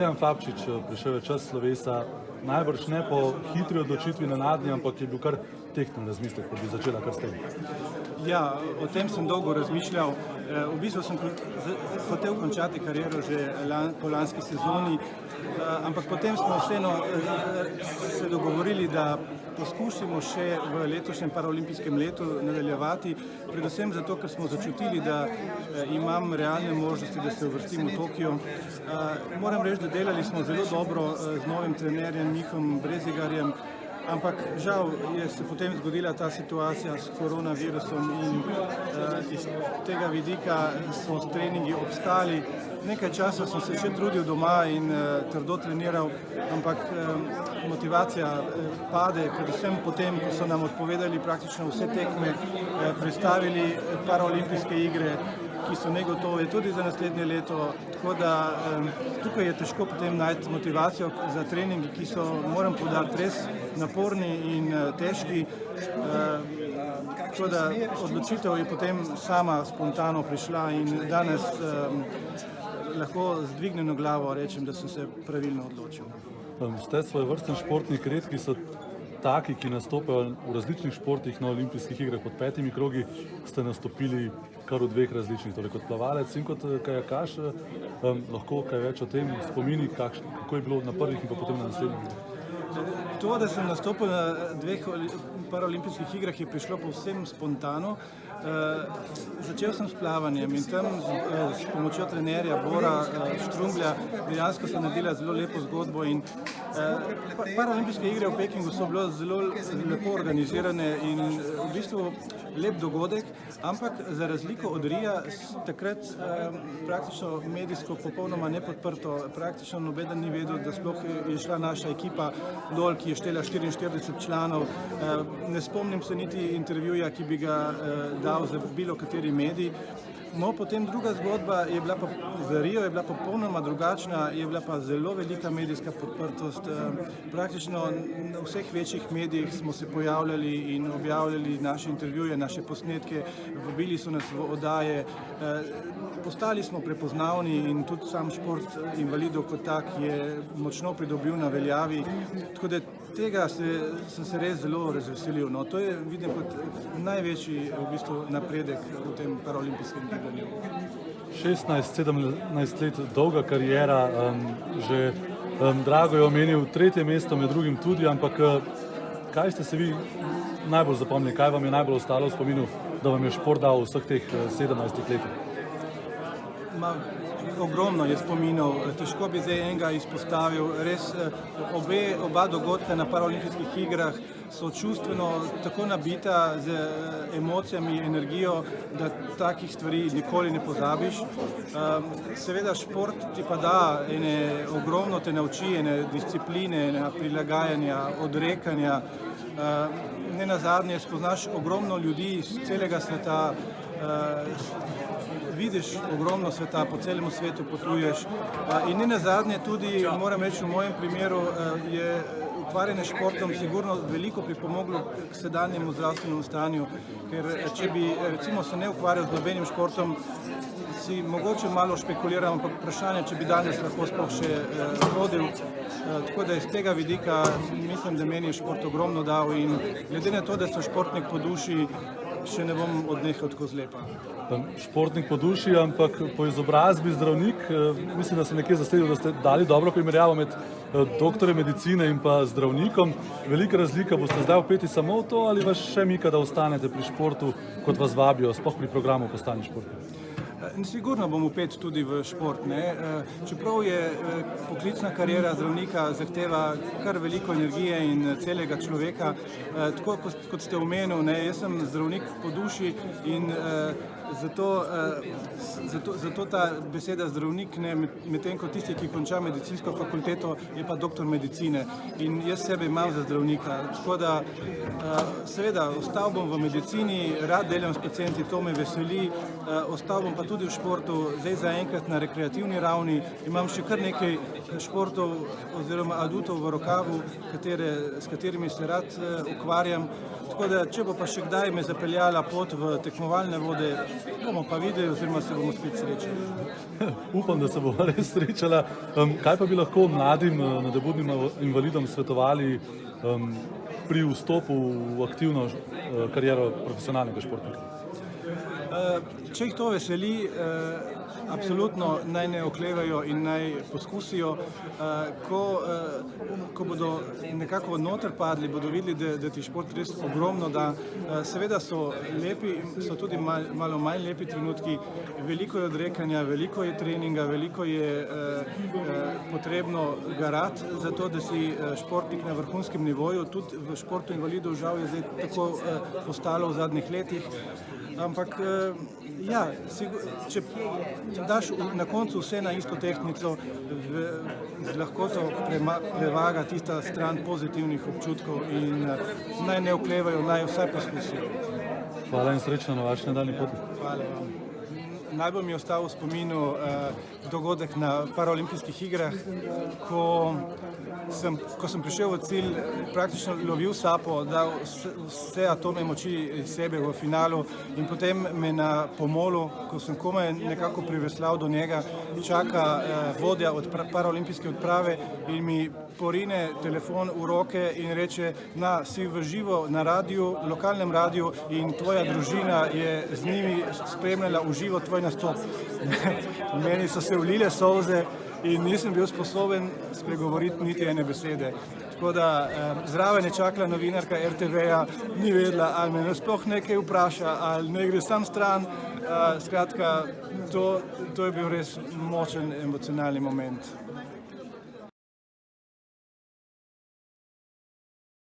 Dejan Fabčič, prišel je čas slovesa, najbrž ne po hitri odločitvi na nadnji, ampak je bil kar tehten razmislek, ko bi začela kar s tem. Ja, o tem sem dolgo razmišljal. V bistvu sem hotel končati kariero že po lanski sezoni, ampak potem smo vseeno se dogovorili, da poskusimo še v letošnjem paraolimpijskem letu nadaljevati, predvsem zato, ker smo začutili, da imam realne možnosti, da se uvrstim v Tokio. Moram reči, da delali smo zelo dobro z novim trenerjem Mihom Brezigarjem, ampak žal je se potem zgodila ta situacija s koronavirusom in iz tega vidika so treningi obstali. Nekaj časa sem se še trudil doma in trdo treniral, ampak motivacija pade, predvsem potem, ko so nam odpovedali praktično vse tekme, prestavili paraolimpijske igre, ki so negotove tudi za naslednje leto, tako da tukaj je težko potem najti motivacijo za treningi, ki so, moram poudariti, res naporni in težki, tako da odločitev je potem sama spontano prišla in danes lahko z dvignjeno glavo rečem, da sem se pravilno odločil. Ste svojevrsten športnik, redki so taki, ki nastopajo v različnih športih na olimpijskih igrah. Pod 5 krogi ste nastopili kar v 2 različnih, torej kot plavalec in kot kajakaš. Lahko kaj več o tem spomini, kako je bilo na prvih in pa potem na naslednjih? To, da sem nastopil na 2 paraolimpijskih igrah, je prišlo povsem spontano. Začel sem s plavanjem in tam s pomočjo trenerja Bora Štrumblja dejansko sem naredila zelo lepo zgodbo in paraolimpijske igre v Pekingu so bile zelo lepo organizirane in v bistvu lep dogodek, ampak za razliko od Rija takrat praktično medijsko popolnoma nepodprto, praktično nobeden ni vedel, da sploh je šla naša ekipa dol, ki je štela 44 članov. Ne spomnim se niti intervjuja, ki bi ga dal za bilo kateri medij. No, potem druga zgodba je bila pa za Rio, je bila popolnoma drugačna, je bila pa zelo velika medijska podprtost. Praktično na vseh večjih medijih smo se pojavljali in objavljali naše intervjuje, naše posnetke, vabili so nas v oddaje. Postali smo prepoznavni in tudi sam šport invalidov kot tak je močno pridobil na veljavi, tako da tega sem se res zelo razveselil. No, to je vidim kot največji v bistvu napredek v tem paraolimpijskem gibanju. 16-17 let dolga kariera, že Drago je omenil 3. mesto, med drugim tudi, ampak kaj ste se vi najbolj zapomnili, kaj vam je najbolj ostalo v spominu, da vam je šport dal v vseh teh 17 letih? Ogromno je spominov, težko bi zdaj enega izpostavil. Res oba dogodka na paraolimpijskih igrah so čustveno tako nabita z emocijami, energijo, da takih stvari nikoli ne pozabiš. Seveda šport ti pa da ogromno te nauči, discipline, prilagajanja, odrekanja. Nenazadnje spoznaš ogromno ljudi iz celega sveta, vidiš ogromno sveta, po celem svetu potuješ in nenazadnje tudi, moram reči, v mojem primeru je ukvarjanje s športom sigurno veliko pripomoglo k sedanjemu zdravstvenemu stanju, ker če bi recimo se ne ukvarjal z nobenim športom, si mogoče malo špekuliram, ampak vprašanje, če bi danes lahko sploh še hodil. Tako da iz tega vidika mislim, da meni je šport ogromno dal in glede na to, da sem športnik po duši, še ne bom odnehal tako zlepa. Športnik po duši, ampak po izobrazbi zdravnik. Mislim, da sem nekje zasledil, da ste dali dobro primerjavo med doktorjem medicine in pa zdravnikom. Velika razlika, boste zdaj vpeti samo v to ali vas še mika, da ostanete pri športu, kot vas vabijo, sploh pri programu Postani športnik? Sigurno bom vpet tudi v šport. Čeprav je poklicna kariera zdravnika zahteva kar veliko energije in celega človeka, tako kot ste omenil, jaz sem zdravnik po duši in zato ta beseda zdravnik, medtem ko tisti, ki konča medicinsko fakulteto, je pa doktor medicine in jaz sebe imam za zdravnika. Tako da seveda ostal bom v medicini, rad delam s pacienti, to me veseli, ostal bom pa tudi v športu, zdaj zaenkrat na rekreativni ravni. Imam še kar nekaj športov oziroma adutov v rokavu, s katerimi se rad ukvarjam. Tako da, če bo pa še kdaj me zapeljala pot v tekmovalne vode, Bomo pa videli, oziroma se bomo spet srečali. Upam, da se bo res srečala. Kaj pa bi lahko mladim nadobudnim invalidom svetovali pri vstopu v aktivno kariero profesionalnega športnika? Če jih to veseli, absolutno naj ne oklevajo in naj poskusijo. Ko bodo nekako noter padli, bodo videli, da ti šport res ogromno da. Seveda so lepi, so tudi malo manj lepi trenutki, veliko je odrekanja, veliko je treninga, veliko je potrebno garati za to, da si športnik na vrhunskem nivoju. Tudi v športu invalidov žal je zdaj tako postalo v zadnjih letih. Ampak ja, če daš na koncu vse na isto tehtnico, z lahkoto prevaga tista stran pozitivnih občutkov in naj ne oklevajo, naj vsaj poskusijo. Hvala in srečno na vaši nadaljnji poti. Hvala vam. Najbolj mi je ostal v spominu dogodek na paraolimpijskih igrah, ko sem prišel v cilj, praktično lovil sapo, dal vse atome moči iz sebe v finalu in potem me na pomolu, ko sem komaj nekako priveslal do njega, čaka vodja od paraolimpijske odprave in mi porine telefon v roke in reče, si v živo na radiju, lokalnem radiju in tvoja družina je z njimi spremljala v živo tvoj nastop. Meni so se vlile solze in nisem bil sposoben spregovoriti niti ene besede. Tako da zraven je čakala novinarka RTV-ja, ni vedela, ali me sploh nekaj vpraša, ali ne gre sam stran. Skratka, to je bil res močen emocionalni moment.